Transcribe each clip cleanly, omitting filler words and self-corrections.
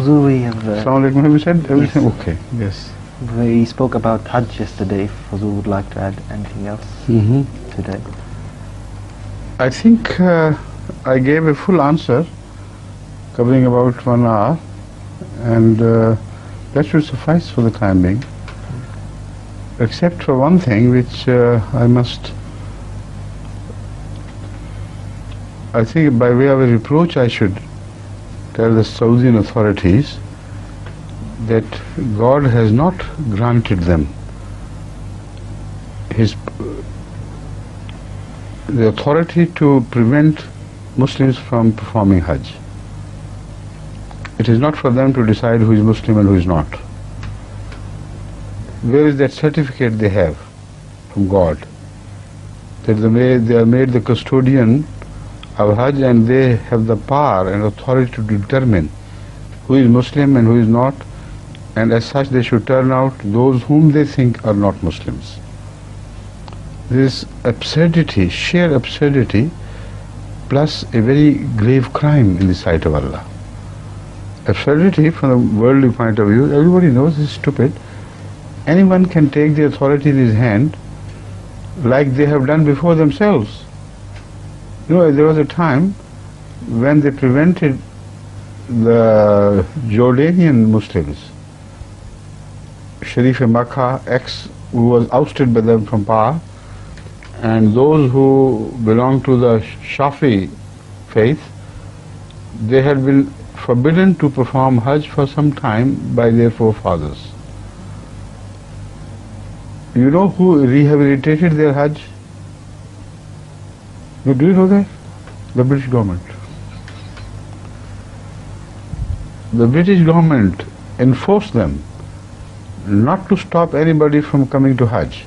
Huzur, we have... Assalamu alaikum. Have you said everything? Yes. Okay, yes. We spoke about Hajj yesterday. If Huzur would like to add anything else today. I think I gave a full answer covering about 1 hour, and that should suffice for the time being, except for one thing which I think by way of a reproach I should tell the Saudian authorities that God has not granted them the authority to prevent Muslims from performing Hajj. It is not for them to decide who is Muslim and who is not. Where is that certificate they have from God that they are made the custodian of Hajj, and they have the power and authority to determine who is Muslim and who is not, and as such they should turn out those whom they think are not Muslims. This absurdity, sheer absurdity, plus a very grave crime in the sight of Allah. Absurdity from the worldly point of view, everybody knows is stupid. Anyone can take the authority in his hand like they have done before themselves. You know, there was a time when they prevented the Jordanian Muslims, Khalifa Makkah, who was ousted by them from power, and those who belong to the Shafi faith, they had been forbidden to perform Hajj for some time by their forefathers. You know who rehabilitated their Hajj? Do you know that? The British government. The British government enforced them not to stop anybody from coming to Hajj,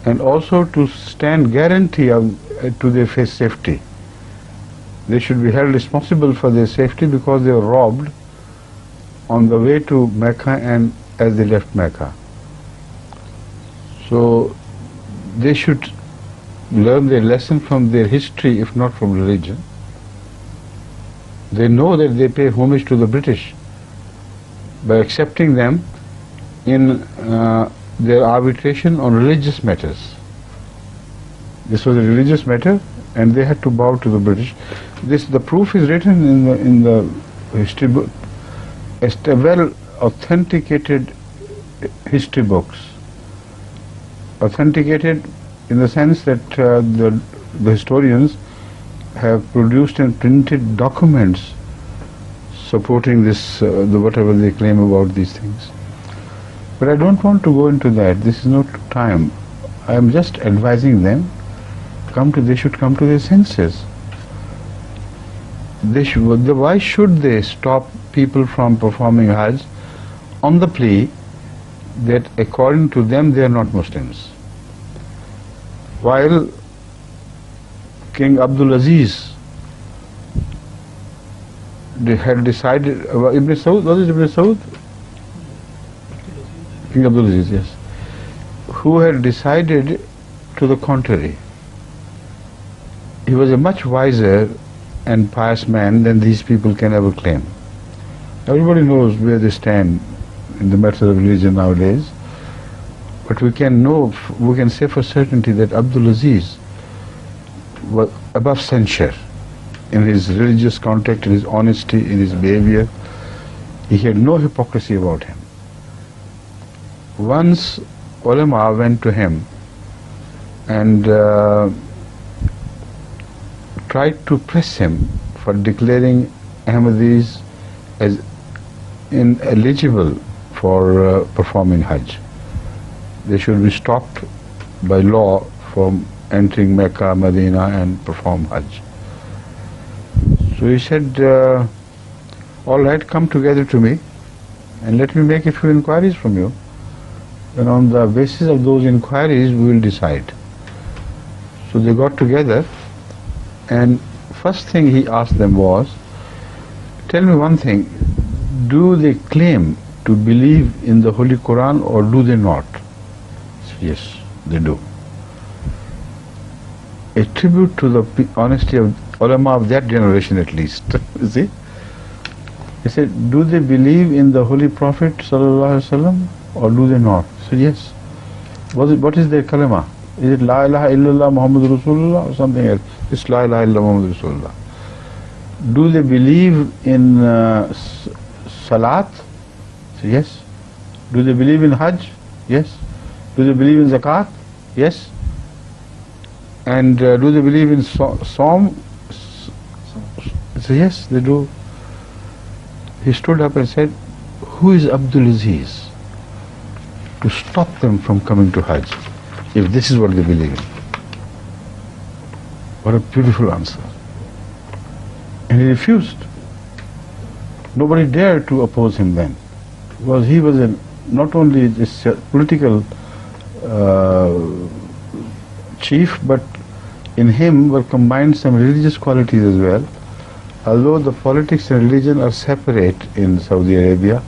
and also to stand guarantee to their safety. They should be held responsible for their safety because they were robbed on the way to Mecca and as they left Mecca. So they should learn their lesson from their history, if not from religion. They know that they pay homage to the British by accepting them in their arbitration on religious matters. This was a religious matter, and they had to bow to the British. The proof is written in the history book, well authenticated history books. Authenticated in the sense that the historians have produced and printed documents supporting this, whatever they claim about these things. But I don't want to go into that. This is not time. I am just advising them, they should come to their senses. Why should they stop people from performing Hajj on the plea that according to them they are not Muslims? While King Abdul Aziz had decided, Ibn Saud, what is Ibn Saud? King Abdul Aziz, yes, who had decided to the contrary. He was a much wiser and pious man than these people can ever claim. Everybody knows where they stand in the matter of religion nowadays, but we can say for certainty that Abdul Aziz was above censure in his religious contact, in his honesty, in his behavior. He had no hypocrisy about him. Once ulama went to him and tried to press him for declaring Ahmadis as ineligible for performing Hajj. They should be stopped by law from entering Mecca, Medina and perform Hajj. So he said, all right, come together to me and let me make a few inquiries from you. And on the basis of those inquiries, we will decide. So they got together, and first thing he asked them was, tell me one thing, do they claim to believe in the Holy Quran or do they not? Yes, they do. A tribute to the honesty of ulama of that generation at least. You see? He said, do they believe in the Holy Prophet sallallahu alaihi wasallam or do they not? He said, yes. What is their kalima? Is it La ilaha illallah Muhammadur Rasulullah or something else? It's La ilaha illallah Muhammadur Rasulullah. Do they believe in Salat? He said, yes. Do they believe in Hajj? Yes. Do they believe in Zakat? Yes. And do they believe in Psalm? He said, yes, they do. He stood up and said, who is Abdul Aziz to stop them from coming to Hajj if this is what they believe in? What a beautiful answer. And he refused. Nobody dared to oppose him then, because he was not only this political chief, but in him were combined some religious qualities as well. Although the politics and religion are separate in Saudi Arabia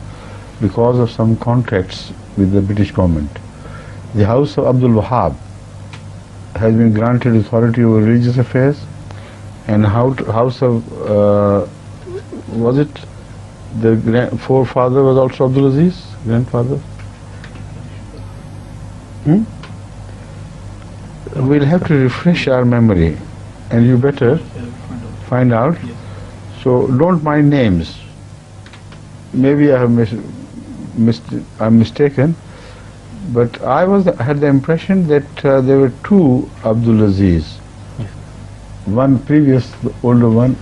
because of some contracts with the British government. The house of Abdul Wahab has been granted authority over religious affairs, and house of was it the forefather was also Abdul Aziz, grandfather? We'll have to refresh our memory, and you better find out. So don't mind names. Maybe I have I'm mistaken, but I had the impression that there were two Abdul Aziz. One previous, the older one,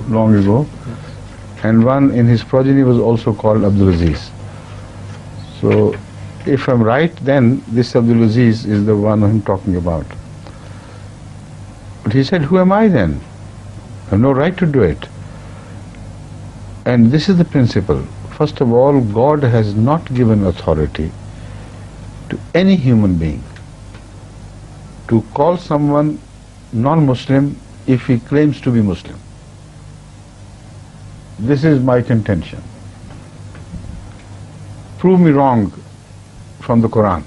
long ago, and one in his progeny was also called Abdul Aziz. So if I'm right, then this Abdul Aziz is the one I'm talking about. But he said, who am I then? I have no right to do it. And this is the principle. First of all, God has not given authority to any human being to call someone non-Muslim if he claims to be Muslim. This is my contention. Prove me wrong from the Quran.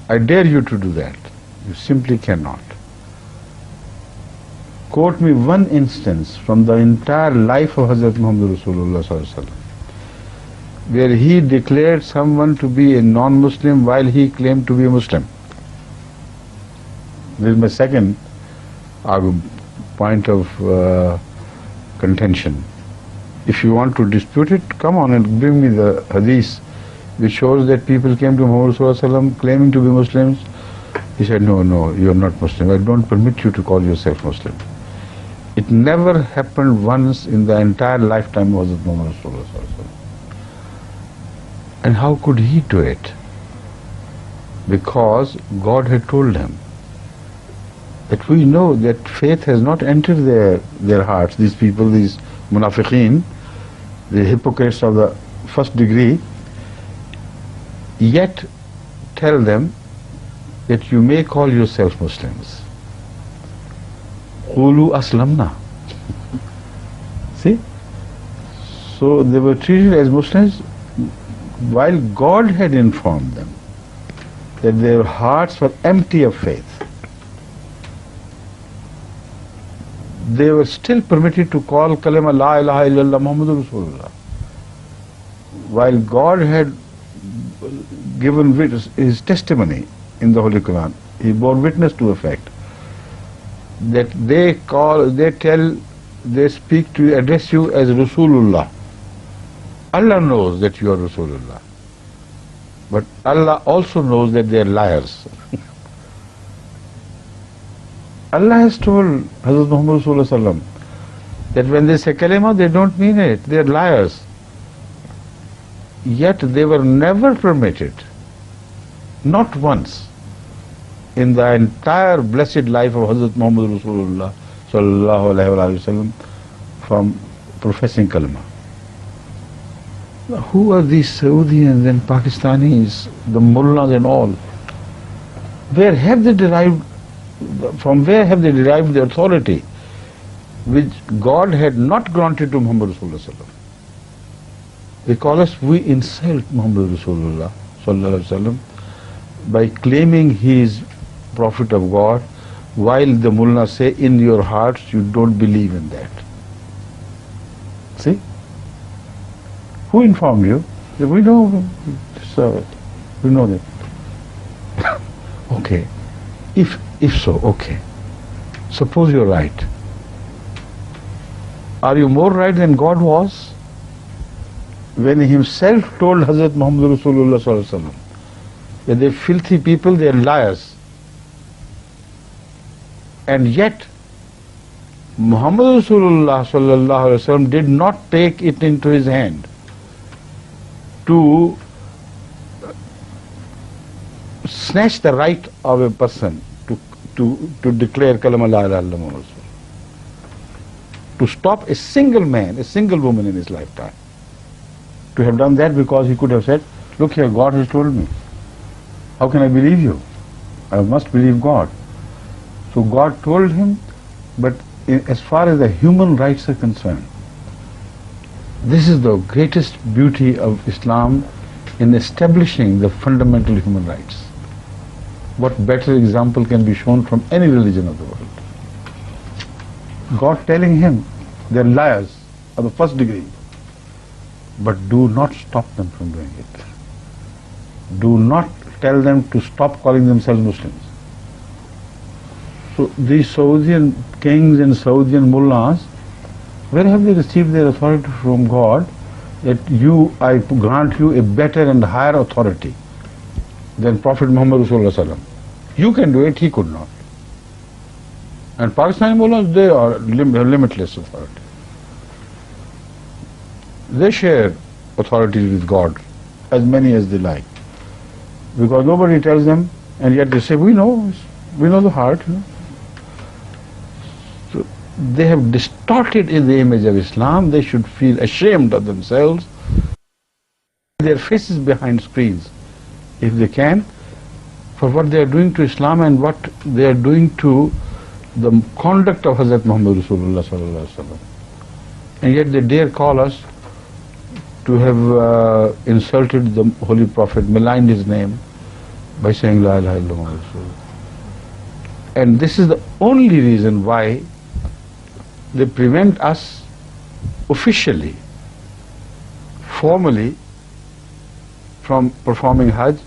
I dare you to do that. You simply cannot. Quote me one instance from the entire life of Hazrat Muhammad Rasulullah sallallahu alaihi wasallam where he declared someone to be a non-Muslim while he claimed to be a Muslim. This is my second point of contention. If you want to dispute it, come on and bring me the hadith which shows that people came to Muhammad sallallahu alaihi wasallam claiming to be Muslims. He said, no, you are not Muslim. I don't permit you to call yourself Muslim. It never happened once in the entire lifetime of Hazrat Muhammad sallallahu alaihi wasallam. And how could he do it? Because God had told him that we know that faith has not entered their hearts. These people, these munafiqeen, the hypocrites of the first degree, yet tell them that you may call yourself Muslims. Qulu aslamna. See? So they were treated as Muslims while God had informed them that their hearts were empty of faith. They were still permitted to call kalima La ilaha illallah Muhammadur Rasulullah, while God had given his testimony in the Holy Quran. He bore witness to a fact that they speak to you, address you as Rasulullah. Allah knows that you are Rasulullah, but Allah also knows that they are liars. Allah has told Hazrat Muhammad sallallahu alaihi wasallam that when they say kalima, they don't mean it, they are liars. Yet they were never permitted, not once, in the entire blessed life of Hazrat Muhammad Rasulullah sallallahu alaihi wasallam from professing kalima. Who are these Saudians and Pakistanis, the mullahs and all? From where have they derived the authority which God had not granted to Muhammad Rasulullah? Because we insult Muhammad Rasulullah sallallahu alaihi wasallam by claiming he is prophet of God, while the mullahs say in your hearts you don't believe in that. See? Who informed you? We know, we know that. Okay. If so, okay. Suppose you're right. Are you more right than God was? When he himself told Hazrat Muhammad Rasulullah sallallahu alaihi wasallam that they're filthy people, they're liars. And yet, Muhammad Rasulullah sallallahu alaihi wasallam did not take it into his hand to snatch the right of a person to declare kalama la ilaha illallah Muhammad Rasul, to stop a single man, a single woman in his lifetime. To have done that because he could have said, look here, God has told me. How can I believe you? I must believe God. So God told him, but as far as the human rights are concerned, this is the greatest beauty of Islam in establishing the fundamental human rights. What better example can be shown from any religion of the world? God telling him, they're liars of the first degree, but do not stop them from doing it. Do not tell them to stop calling themselves Muslims. So these Saudian kings and Saudian mullahs, where have they received their authority from God that I grant you a better and higher authority than Prophet Muhammad Rasulullah sallam? You can do it, he could not. And Pakistani mullahs, they are limitless authority. They share authorities with God, as many as they like, because nobody tells them, and yet they say, we know the heart. So they have distorted in the image of Islam. They should feel ashamed of themselves, their faces behind screens, if they can, for what they are doing to Islam and what they are doing to the conduct of Hazrat Muhammad Rasulullah sallallahu alaihi wasallam. And yet they dare call us to have insulted the Holy Prophet, maligned his name by saying La ilaha illallah Rasul. And this is the only reason why they prevent us officially, formally, from performing Hajj.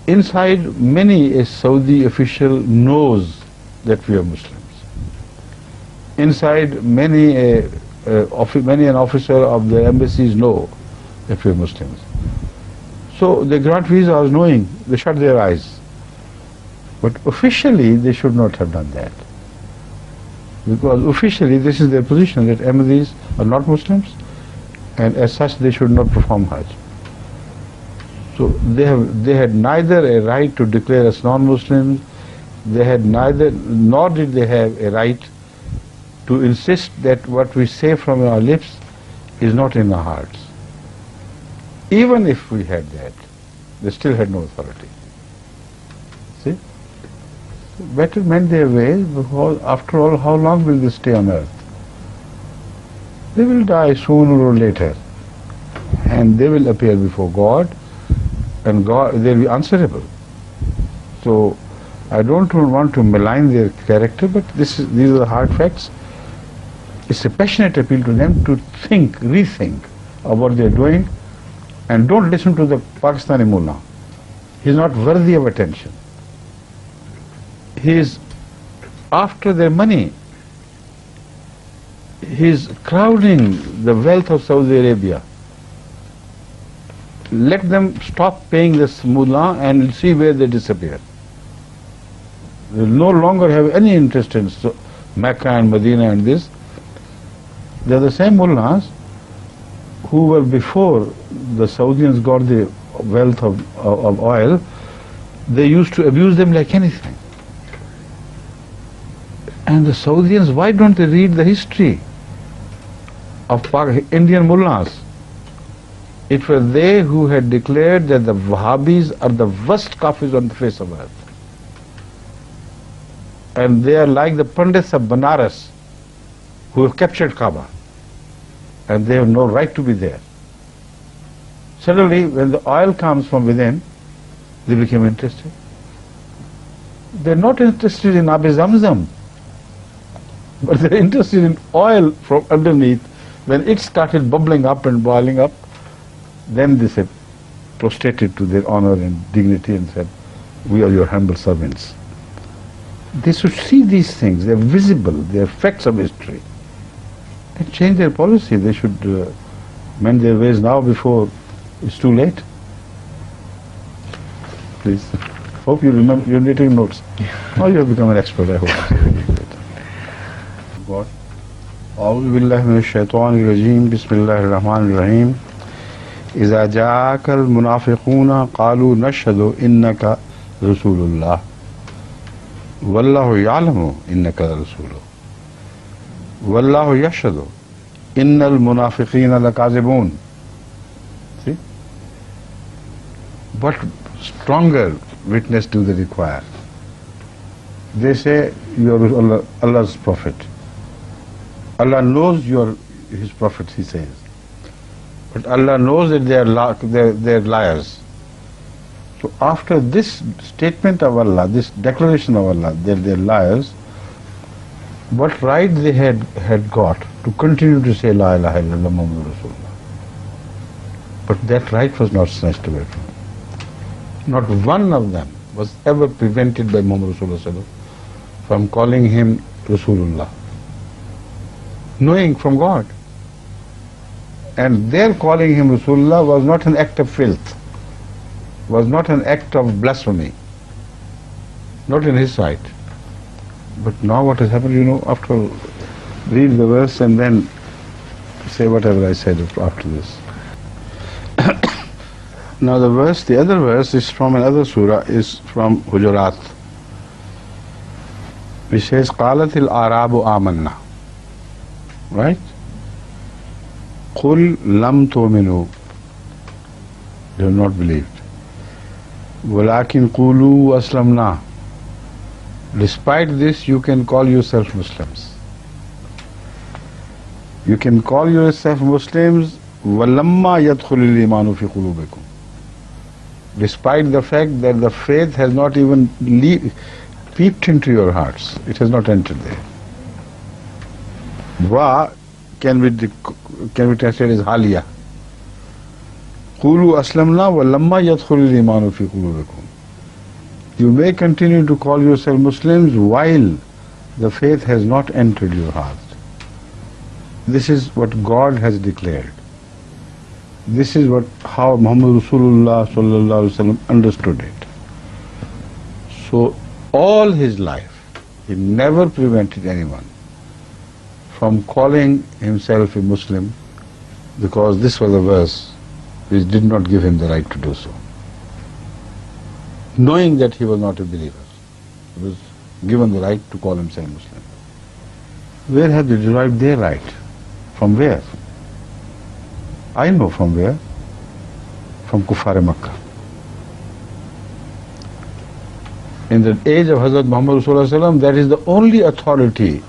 Inside, many a Saudi official knows that we are Muslims. Inside, many an officer of the embassies know that we are Muslims. So they grant visas knowing, they shut their eyes. But officially, they should not have done that. Because officially, this is their position, that Ahmadis are not Muslims, and as such, they should not perform Hajj. So they had neither a right to declare us non-Muslims, nor did they have a right to insist that what we say from our lips is not in our hearts. Even if we had that, they still had no authority. See? Better mend their ways, because after all, how long will they stay on earth? They will die sooner or later, and they will appear before God, and God, they will be answerable. So I don't want to malign their character, but these are the hard facts. It's a passionate appeal to them to rethink of what they're doing, and don't listen to the Pakistani mullah. He's not worthy of attention. He is after their money. He's crowding the wealth of Saudi Arabia. Let them stop paying this mullah and see where they disappear. They will no longer have any interest in Mecca and Medina and this. They are the same mullahs who were before the Saudians got the wealth of oil. They used to abuse them like anything. And the Saudians, why don't they read the history of Indian mullahs? It was they who had declared that the Wahhabis are the worst kafirs on the face of earth. And they are like the Pandits of Banaras who have captured Kaaba. And they have no right to be there. Suddenly, when the oil comes from within, they became interested. They are not interested in Ab Zamzam. But they're interested in oil from underneath. When it started bubbling up and boiling up, then they said, prostrated to their honor and dignity and said, we are your humble servants. They should see these things. They're visible. They're facts of history. And change their policy. They should mend their ways now before it's too late. Please. Hope you remember. You're taking notes. Oh, you have become an expert, I hope. God. أعوذ بالله من الشيطان الرجيم بسم الله الرحمن الرحيم إذا جاءك المنافقون قالوا نشهد إنك رسول الله والله يعلم إنك رسوله والله يشهد إن المنافقين لكاذبون. See? What stronger witness do they require? They say you are Allah's prophet. Allah knows you are His prophet, He says. But Allah knows that they are liars. So after this statement of Allah, this declaration of Allah that they are liars, what right they had got to continue to say La ilaha illallah Muhammadur Rasulullah? But that right was not snatched away from them. Not one of them was ever prevented by Muhammad Rasulullah from calling him Rasulullah, knowing from God. And their calling him Rasulullah was not an act of filth, was not an act of blasphemy, not in his sight. But now what has happened, after read the verse and then say whatever I said after this. Now the other verse is from another surah, is from Hujurat, which says, قَالَتِ الْأَعْرَابُ آمَنَّا. Right? قُلْ لَمْ تُؤْمِنُوا. They have not believed. وَلَكِنْ قُولُوا أَسْلَمْنَا. Despite this, you can call yourself Muslims. You can call yourself Muslims وَلَمَّا يَدْخُلِ الْإِيمَانُ فِي قُلُوبِكُمْ. Despite the fact that the faith has not even peeped into your hearts. It has not entered there. Wa can be translated as Haliya. Qulu aslamna wa lamma yadkhulul imanu fi qulubikum. You may continue to call yourself Muslims while the faith has not entered your heart. This is what God has declared. This is how Muhammad Rasulullah sallallahu alaihi wasallam understood it. So all his life, he never prevented anyone from calling himself a Muslim, because this was a verse which did not give him the right to do so. Knowing that he was not a believer, he was given the right to call himself Muslim. Where have they derived their right? From where? I know from where. From Kuffar Makkah. In the age of Hazrat Muhammad Rasulullah, that is the only authority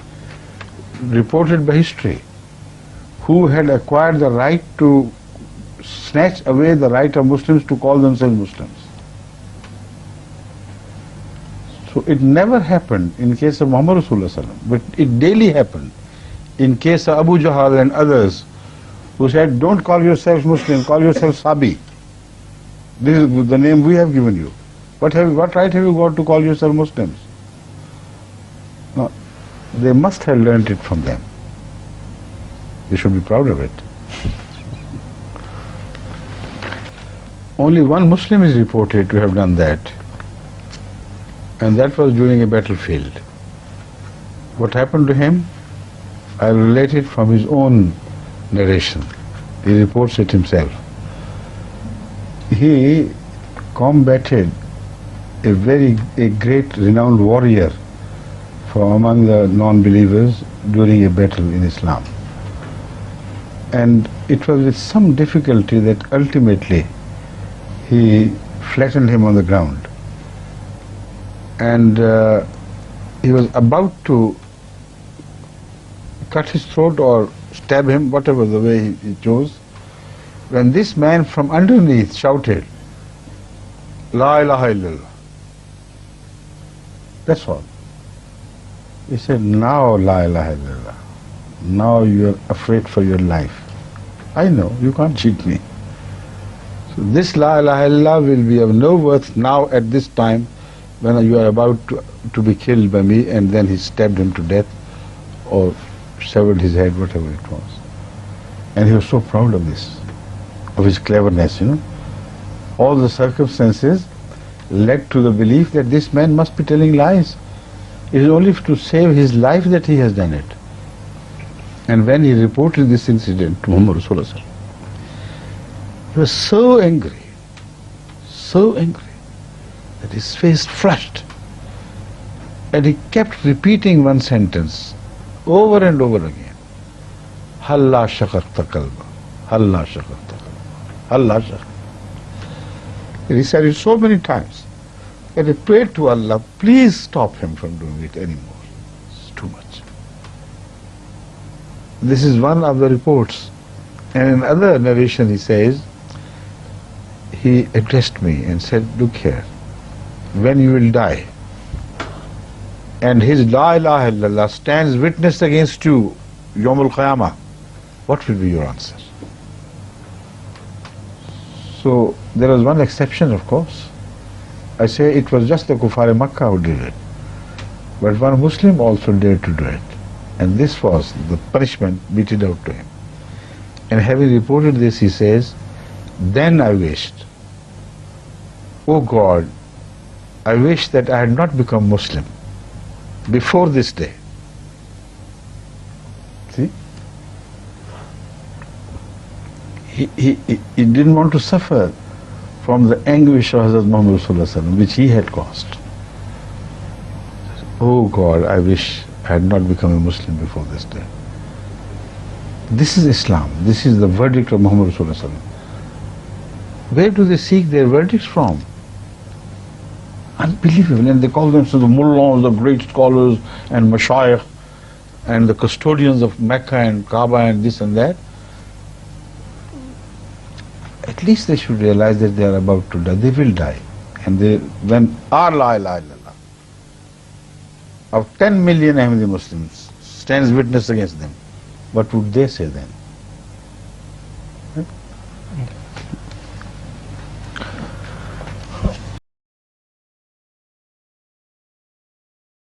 reported by history who had acquired the right to snatch away the right of Muslims to call themselves Muslims. So it never happened in case of Muhammad Rasulullah, but it daily happened in case of Abu Jahl and others who said, don't call yourselves Muslim, call yourself Sabi. This is the name we have given you. What right have you got to call yourself Muslims? No, they must have learned it from them. They should be proud of it. Only one Muslim is reported to have done that, and that was during a battlefield. What happened to him? I relate it from his own narration. He reports it himself. He combated a great renowned warrior from among the non-believers during a battle in Islam. And it was with some difficulty that ultimately he flattened him on the ground. And he was about to cut his throat or stab him, whatever the way he chose, when this man from underneath shouted, La ilaha illallah. That's all. He said, now la ilaha illallah. Now you are afraid for your life. I know, you can't cheat me. So this la ilaha illallah will be of no worth now at this time when you are about to be killed by me, and then he stabbed him to death or severed his head, whatever it was. And he was so proud of this, of his cleverness, you know. All the circumstances led to the belief that this man must be telling lies. It is only to save his life that he has done it. And when he reported this incident to Muhammad Rasulullah, he was so angry that his face flushed, and he kept repeating one sentence over and over again. Halla shakarta kalba, halla shakarta kalba, halla shakarta. He said it so many times, and he prayed to Allah, please stop him from doing it anymore. It's too much. This is one of the reports. And in another narration he says, he addressed me and said, look here, when you will die, and his la ilaha illallah stands witness against you, Yawmul Qiyamah, what will be your answer? So there was one exception, of course. I say it was just the Kuffar Makkah who did it. But one Muslim also dared to do it. And this was the punishment meted out to him. And having reported this, he says, then I wished, oh God, I wish that I had not become Muslim before this day. See? He didn't want to suffer from the anguish of Hazrat Muhammad Rasulullah, which he had caused. Oh God, I wish I had not become a Muslim before this day. This is Islam. This is the verdict of Muhammad Rasulullah. Where do they seek their verdicts from? Unbelievable. And they call themselves the mullahs, the great scholars and mashayikh and the custodians of Mecca and Kaaba and this and that. At least they should realize that they are about to die. They will die. And when our la ilaha illallah of 10 million Ahmadi Muslims stands witness against them, what would they say then?